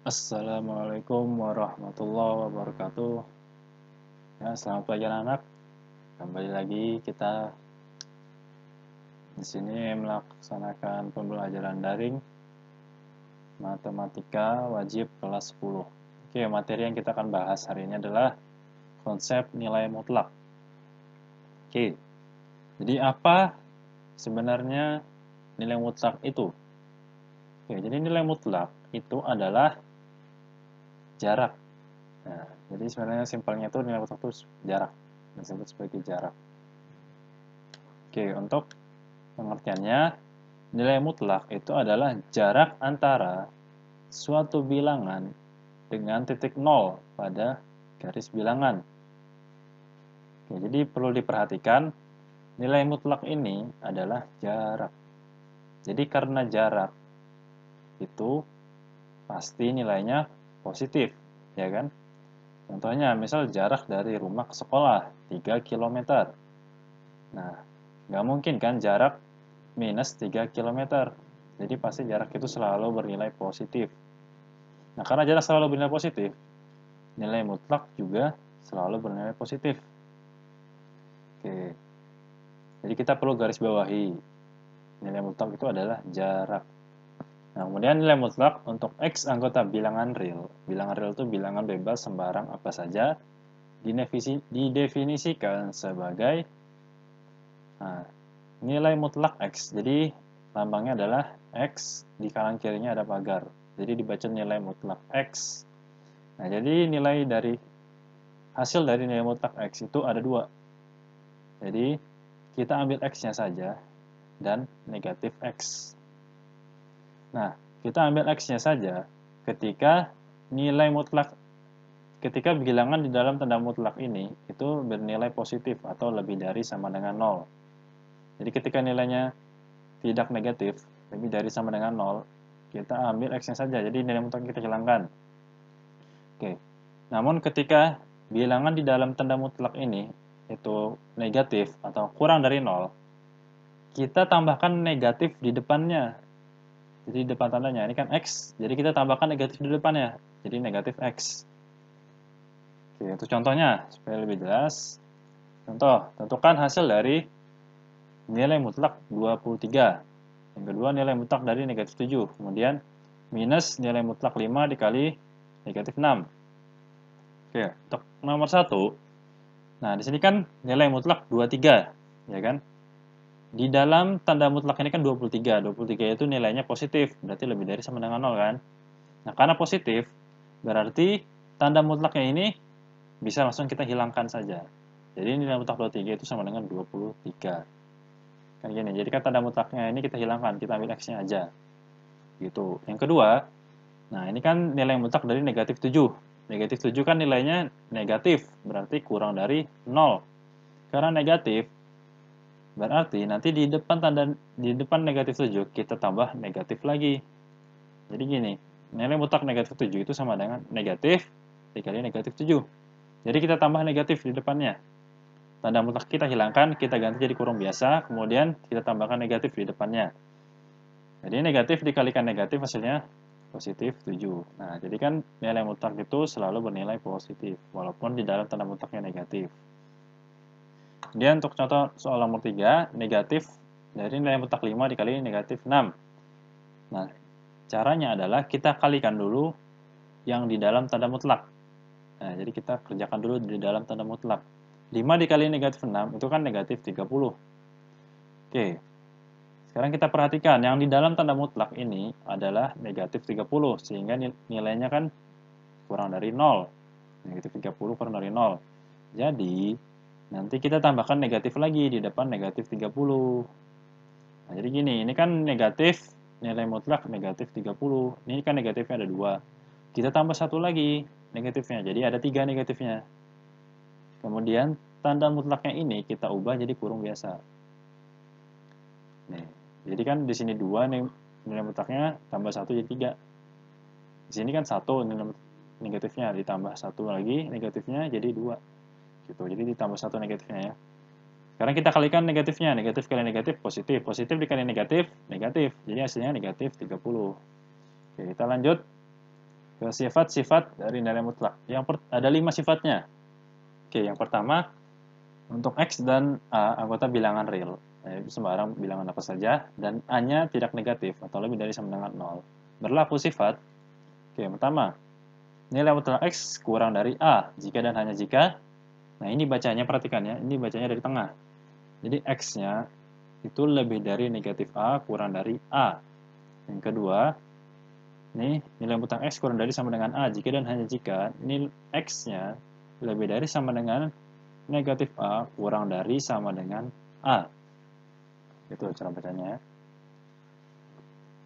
Assalamualaikum warahmatullahi wabarakatuh. Ya, selamat pagi anak. Kembali lagi kita di sini melaksanakan pembelajaran daring matematika wajib kelas 10. Oke, materi yang kita akan bahas hari ini adalah konsep nilai mutlak. Oke. Jadi apa sebenarnya nilai mutlak itu? Oke, jadi nilai mutlak itu adalah jarak. Nah, jadi sebenarnya simpelnya itu nilai mutlak itu jarak, disebut sebagai jarak. Oke, untuk pengertiannya, nilai mutlak itu adalah jarak antara suatu bilangan dengan titik nol pada garis bilangan. Oke, jadi perlu diperhatikan, nilai mutlak ini adalah jarak. Jadi karena jarak itu pasti nilainya positif, ya kan? Contohnya, misal jarak dari rumah ke sekolah 3 km. Nah, nggak mungkin kan jarak minus 3 km. Jadi pasti jarak itu selalu bernilai positif. Nah, karena jarak selalu bernilai positif, nilai mutlak juga selalu bernilai positif. Oke. Jadi kita perlu garis bawahi. Nilai mutlak itu adalah jarak. Nah, kemudian nilai mutlak untuk X anggota bilangan real. Bilangan real itu bilangan bebas sembarang apa saja didefinisikan sebagai nilai mutlak X. Jadi lambangnya adalah X, di kanan kirinya ada pagar. Jadi dibaca nilai mutlak X. Nah, jadi hasil dari nilai mutlak X itu ada dua. Jadi kita ambil X-nya saja dan negatif X. Nah, kita ambil X-nya saja ketika ketika bilangan di dalam tanda mutlak ini itu bernilai positif atau lebih dari sama dengan 0. Jadi ketika nilainya tidak negatif, lebih dari sama dengan 0, kita ambil X-nya saja. Jadi nilai mutlak kita hilangkan. Oke. Namun ketika bilangan di dalam tanda mutlak ini itu negatif atau kurang dari 0, kita tambahkan negatif di depannya. Jadi di depan tandanya, ini kan X, jadi kita tambahkan negatif di depannya. Jadi negatif X. Oke, itu contohnya, supaya lebih jelas. Contoh, tentukan hasil dari nilai mutlak 23. Yang kedua, nilai mutlak dari negatif 7. Kemudian, minus nilai mutlak 5 dikali negatif 6. Oke, untuk nomor 1, nah di sini kan nilai mutlak 23, ya kan? Di dalam tanda mutlak ini kan 23. 23 itu nilainya positif, berarti lebih dari sama dengan 0 kan? Nah, karena positif, berarti tanda mutlaknya ini bisa langsung kita hilangkan saja. Jadi nilai mutlak 23 itu sama dengan 23. Kan gini, jadi kan tanda mutlaknya ini kita hilangkan, kita ambil X-nya aja. Gitu. Yang kedua, nah ini kan nilai mutlak dari negatif 7. Negatif 7 kan nilainya negatif, berarti kurang dari 0. Karena negatif, berarti nanti di depan negatif 7 kita tambah negatif lagi. Jadi gini, nilai mutlak negatif 7 itu sama dengan negatif dikali negatif 7. Jadi kita tambah negatif di depannya. Tanda mutlak kita hilangkan, kita ganti jadi kurung biasa, kemudian kita tambahkan negatif di depannya. Jadi negatif dikalikan negatif hasilnya positif 7. Nah, jadi kan nilai mutlak itu selalu bernilai positif, walaupun di dalam tanda mutlaknya negatif. Kemudian untuk contoh soal nomor 3, negatif dari nilai mutlak 5 dikali negatif 6. Nah, caranya adalah kita kalikan dulu yang di dalam tanda mutlak. Nah, jadi kita kerjakan dulu di dalam tanda mutlak. 5 dikali negatif 6 itu kan negatif 30. Oke, sekarang kita perhatikan yang di dalam tanda mutlak ini adalah negatif 30, sehingga nilainya kan kurang dari 0. Negatif 30 kurang dari 0. Jadi, nanti kita tambahkan negatif lagi di depan negatif 30. Nah, jadi gini, ini kan negatif, nilai mutlak negatif 30. Ini kan negatifnya ada 2. Kita tambah satu lagi negatifnya, jadi ada 3 negatifnya. Kemudian tanda mutlaknya ini kita ubah jadi kurung biasa. Nih, jadi kan di sini 2 nih nilai mutlaknya tambah 1 jadi 3. Di sini kan 1 nilai negatifnya ditambah 1 lagi negatifnya jadi 2. Gitu. Jadi ditambah 1 negatifnya ya. Sekarang kita kalikan negatifnya, negatif kali negatif positif, positif dikali negatif, negatif. Jadi hasilnya negatif 30. Oke, kita lanjut. ke sifat-sifat dari nilai mutlak. Ada 5 sifatnya. Oke, yang pertama, untuk X dan A anggota bilangan real, yaitu sembarang bilangan apa saja, dan A-nya tidak negatif atau lebih dari sama dengan 0. Berlaku sifat, oke, yang pertama, nilai mutlak X kurang dari A, jika dan hanya jika, nah ini bacanya, perhatikan ya, ini bacanya dari tengah. Jadi X-nya itu lebih dari negatif A kurang dari A. Yang kedua, nih, nilai mutlak X kurang dari sama dengan A, jika dan hanya jika nilai X-nya lebih dari sama dengan negatif A kurang dari sama dengan A. Itu cara bacanya.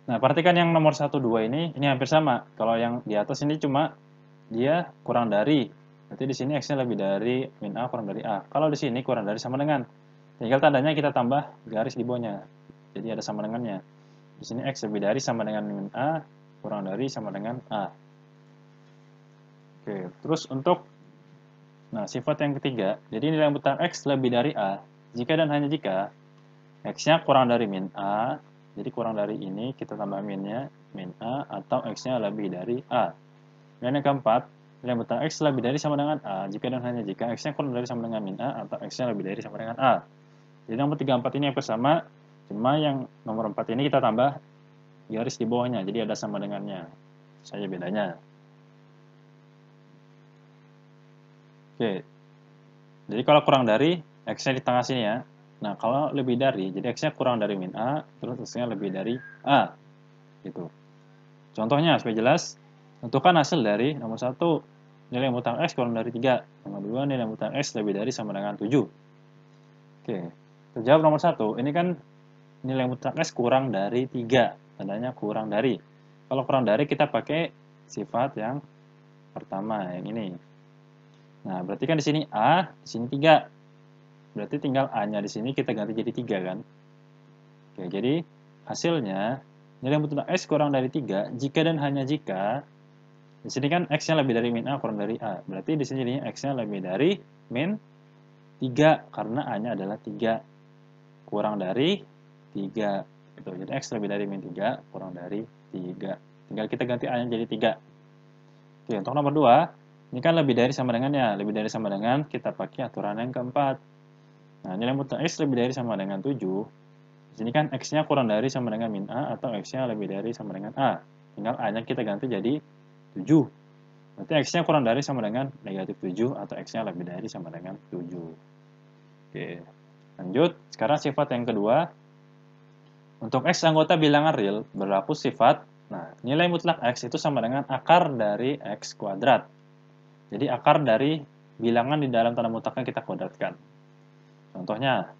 Nah, perhatikan yang nomor 1, 2 ini hampir sama. Kalau yang di atas ini cuma dia kurang dari. Berarti di sini X-nya lebih dari min A kurang dari A. Kalau di sini kurang dari sama dengan. Tinggal tandanya kita tambah garis di bawahnya. Jadi ada sama dengannya. Di sini X lebih dari sama dengan min A kurang dari sama dengan A. Oke, terus untuk sifat yang ketiga, jadi nilai mutlak X lebih dari A, jika dan hanya jika X-nya kurang dari min A, jadi kurang dari ini, kita tambah minnya, min A, atau X-nya lebih dari A. Dan yang keempat, nilai mutlak X lebih dari sama dengan A, jika dan hanya jika X-nya kurang dari sama dengan min A, atau X-nya lebih dari sama dengan A. Jadi nomor 3, 4 ini yang sama, cuma yang nomor 4 ini kita tambah garis di bawahnya, jadi ada sama dengannya. Saja bedanya. Oke, jadi kalau kurang dari, X-nya di tengah sini ya. Nah, kalau lebih dari, jadi X-nya kurang dari min A, terus X-nya lebih dari A. Gitu. Contohnya, supaya jelas, tentukan hasil dari nomor 1, nilai mutlak X kurang dari 3. Nomor 2, nilai mutlak X lebih dari sama dengan 7. Oke, terjawab nomor 1, ini kan nilai mutlak X kurang dari 3. Tandanya kurang dari. Kalau kurang dari, kita pakai sifat yang pertama, yang ini. Nah, berarti kan di sini A, di sini 3. Berarti tinggal A-nya di sini kita ganti jadi 3 kan. Oke, jadi hasilnya nilai mutlak X kurang dari 3 jika dan hanya jika di sini kan X-nya lebih dari min A kurang dari A. Berarti di sini X-nya lebih dari min 3 karena A-nya adalah 3 kurang dari 3. Gitu. Jadi X lebih dari min 3 kurang dari 3. Tinggal kita ganti A-nya jadi 3. Oke, untuk nomor 2, ini kan lebih dari sama dengannya. Lebih dari sama dengan kita pakai aturan yang keempat. Nah, nilai mutlak X lebih dari sama dengan 7. Di sini kan X-nya kurang dari sama dengan min A atau X-nya lebih dari sama dengan A. Tinggal A-nya kita ganti jadi 7. Berarti X-nya kurang dari sama dengan negatif 7 atau X-nya lebih dari sama dengan 7. Oke, lanjut. Sekarang sifat yang kedua. Untuk X anggota bilangan real berlaku sifat, nilai mutlak X itu sama dengan akar dari X kuadrat. Jadi akar dari bilangan di dalam tanda mutlaknya kita kuadratkan. Contohnya,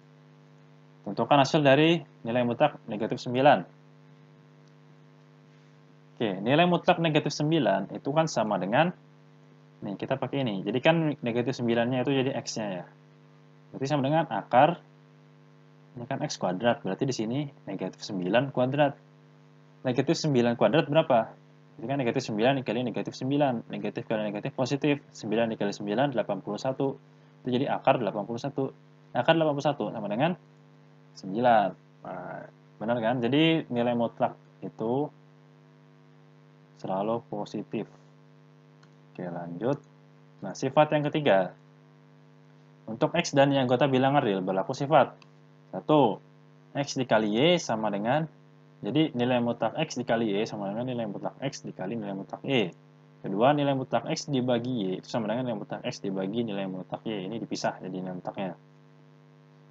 tentukan hasil dari nilai mutlak negatif 9. Oke, nilai mutlak negatif 9 itu kan sama dengan, nih kita pakai ini. Jadi kan negatif 9-nya itu jadi X-nya ya. Berarti sama dengan akar, ini kan X kuadrat. Berarti di sini negatif 9 kuadrat. Negatif 9 kuadrat berapa? Jadi kan negatif 9 dikali negatif 9. Negatif kali negatif positif. 9 dikali 9, 81. Itu jadi akar 81. Akar 81 sama dengan 9. Nah, benar kan? Jadi nilai mutlak itu selalu positif. Oke, lanjut. Nah, sifat yang ketiga. Untuk X dan Y anggota bilangan real berlaku sifat. 1. X dikali Y sama dengan, jadi nilai mutlak X dikali Y sama dengan nilai mutlak X dikali nilai mutlak Y. Kedua, nilai mutlak X dibagi Y itu sama dengan nilai mutlak X dibagi nilai mutlak Y. Ini dipisah jadi nilai mutlaknya.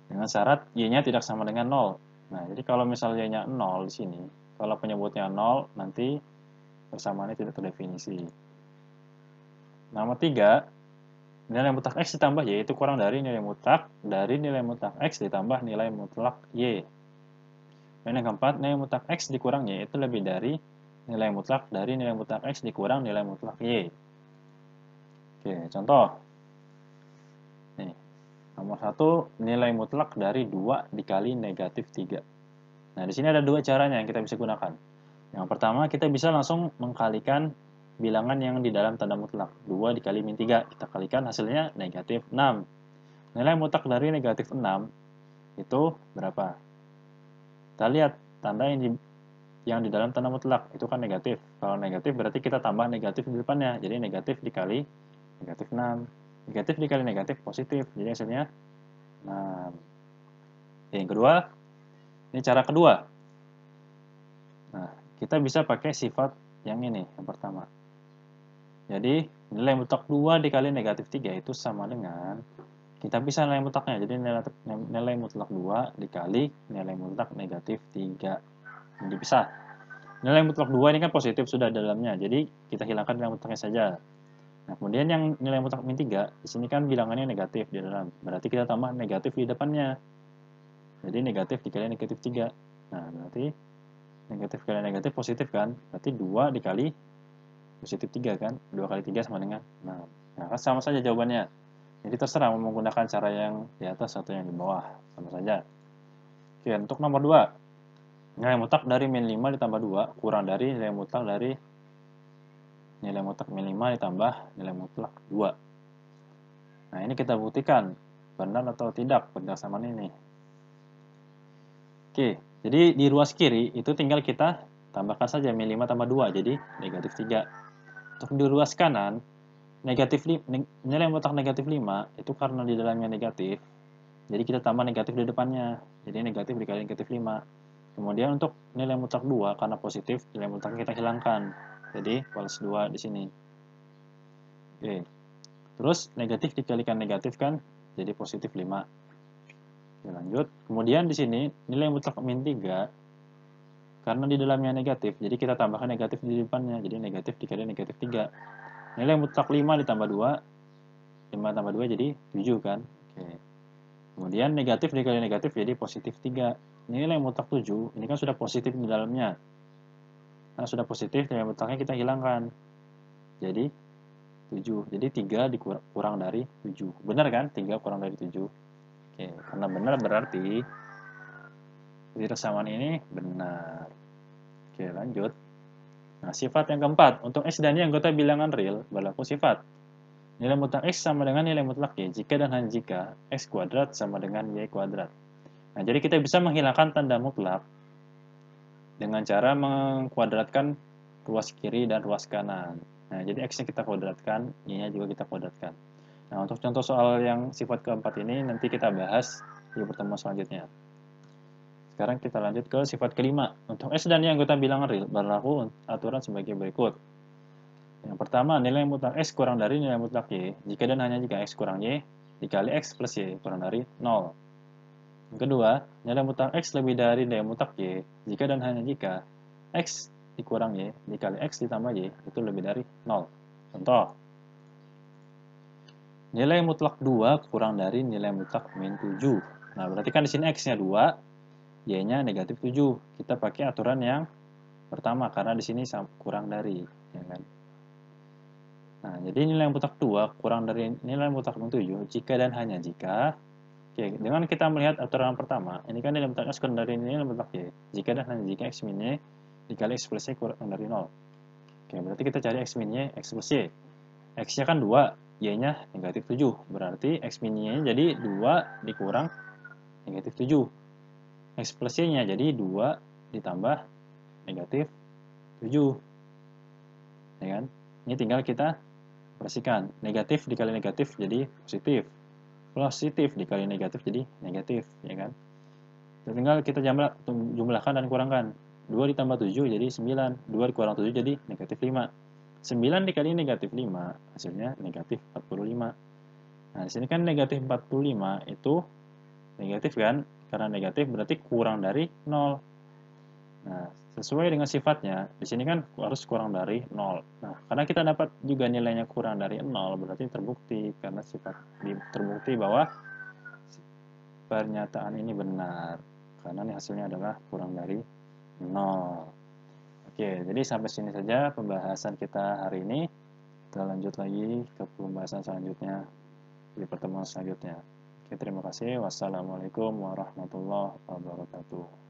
Dengan syarat Y-nya tidak sama dengan 0. Nah, jadi kalau misalnya Y-nya 0 di sini, kalau penyebutnya 0, nanti persamaannya tidak terdefinisi. Nomor 3, nilai mutlak X ditambah Y itu kurang dari nilai mutlak X ditambah nilai mutlak Y. Dan yang keempat, nilai mutlak X dikurang Y itu lebih dari nilai mutlak X dikurang nilai mutlak Y. Oke, contoh. Nih, nomor 1, nilai mutlak dari 2 dikali negatif 3. Nah, di sini ada 2 caranya yang kita bisa gunakan. Yang pertama, kita bisa langsung mengkalikan bilangan yang di dalam tanda mutlak. 2 dikali min 3. Kita kalikan hasilnya negatif 6. Nilai mutlak dari negatif 6 itu berapa? Kita lihat tanda yang di yang di dalam tanda mutlak, itu kan negatif. Kalau negatif berarti kita tambah negatif di depannya, jadi negatif dikali negatif 6. Negatif dikali negatif positif, jadi hasilnya 6. Oke, yang kedua, ini cara kedua. Nah, kita bisa pakai sifat yang ini, yang pertama. Jadi, nilai mutlak 2 dikali negatif 3 itu sama dengan, kita bisa nilai mutlaknya, jadi nilai mutlak 2 dikali nilai mutlak negatif 3. Ini dipisah. Nilai mutlak 2 ini kan positif sudah dalamnya, jadi kita hilangkan nilai mutlaknya saja. Nah, kemudian yang nilai mutlak min 3, di sini kan bilangannya negatif di dalam, berarti kita tambah negatif di depannya. Jadi negatif dikali negatif 3. Nah, berarti negatif kali negatif positif kan, berarti 2 dikali positif 3 kan, 2 kali 3 sama dengan 6. Nah, kan sama saja jawabannya. Jadi terserah mau menggunakan cara yang di atas atau yang di bawah, sama saja. Oke, untuk nomor 2. Nilai mutlak dari min 5 ditambah 2 kurang dari nilai mutlak dari nilai mutlak min 5 ditambah nilai mutlak 2. Nah, ini kita buktikan benar atau tidak berdasarkan ini. Oke, jadi di ruas kiri itu tinggal kita tambahkan saja min 5 tambah 2, jadi negatif 3. Untuk di ruas kanan, nilai mutlak negatif 5 itu karena di dalamnya negatif, jadi kita tambah negatif di depannya, jadi negatif dikali negatif 5. Kemudian untuk nilai mutlak 2, karena positif, nilai mutlak kita hilangkan, jadi balas 2 di sini. Oke, terus negatif dikalikan negatif kan, jadi positif 5. Oke, lanjut. Kemudian di sini, nilai mutlak min 3, karena di dalamnya negatif, jadi kita tambahkan negatif di depannya, jadi negatif dikali negatif 3. Nilai mutlak 5 ditambah 2, 5 tambah 2 jadi 7 kan. Oke. Kemudian negatif dikali negatif jadi positif 3. Nilai mutlak 7, ini kan sudah positif di dalamnya. Nah, sudah positif, nilai mutlaknya kita hilangkan. Jadi 7. Jadi 3 dikurang dari 7. Benar kan? 3 kurang dari 7. Oke, karena benar berarti persamaan ini benar. Oke, lanjut. Nah, sifat yang keempat. Untuk X dan Y anggota bilangan real, berlaku sifat. Nilai mutlak X sama dengan nilai mutlak Y, jika dan hanya jika X kuadrat sama dengan Y kuadrat. Nah, jadi kita bisa menghilangkan tanda mutlak dengan cara mengkuadratkan ruas kiri dan ruas kanan. Nah, jadi X-nya kita kuadratkan, Y-nya juga kita kuadratkan. Nah, untuk contoh soal yang sifat keempat ini nanti kita bahas di pertemuan selanjutnya. Sekarang kita lanjut ke sifat kelima. Untuk S dan Y anggota bilangan real, berlaku aturan sebagai berikut. Yang pertama, nilai mutlak X kurang dari nilai mutlak Y, jika dan hanya jika X kurang Y, dikali X plus Y kurang dari 0. Yang kedua, nilai mutlak X lebih dari nilai mutlak Y, jika dan hanya jika X dikurang Y, dikali X ditambah Y, itu lebih dari 0. Contoh, nilai mutlak 2 kurang dari nilai mutlak min 7. Nah, berarti kan di sini X-nya 2, Y-nya negatif 7. Kita pakai aturan yang pertama, karena di sini kurang dari. Ya kan? Nah, jadi nilai mutlak 2 kurang dari nilai mutlak min 7, jika dan hanya jika. Oke, dengan kita melihat aturan pertama, ini kan nilai mutlak X kurang dari nilai mutlak Y. Jika dan hanya jika X min Y dikali X plus Y kurang dari 0. Oke, berarti kita cari X min Y, X plus Y. X-nya kan 2, Y-nya negatif 7. Berarti X min Y-nya jadi 2 dikurang negatif 7. X plus Y-nya jadi 2 ditambah negatif 7. Ya kan? Ini tinggal kita bersihkan. Negatif dikali negatif jadi positif. Positif dikali negatif jadi negatif. Ya kan? Tinggal kita jumlahkan dan kurangkan. 2 ditambah 7 jadi 9. 2 dikurang 7 jadi negatif 5. 9 dikali negatif 5, hasilnya negatif 45. Nah, di sini kan negatif 45 itu negatif kan? Karena negatif berarti kurang dari 0. Nah, sesuai dengan sifatnya, di sini kan harus kurang dari 0. Nah, karena kita dapat juga nilainya kurang dari 0, berarti terbukti. Karena terbukti bahwa pernyataan ini benar. Karena ini hasilnya adalah kurang dari 0. Oke, jadi sampai sini saja pembahasan kita hari ini. Kita lanjut lagi ke pembahasan selanjutnya di pertemuan selanjutnya. Oke, terima kasih. Wassalamualaikum warahmatullahi wabarakatuh.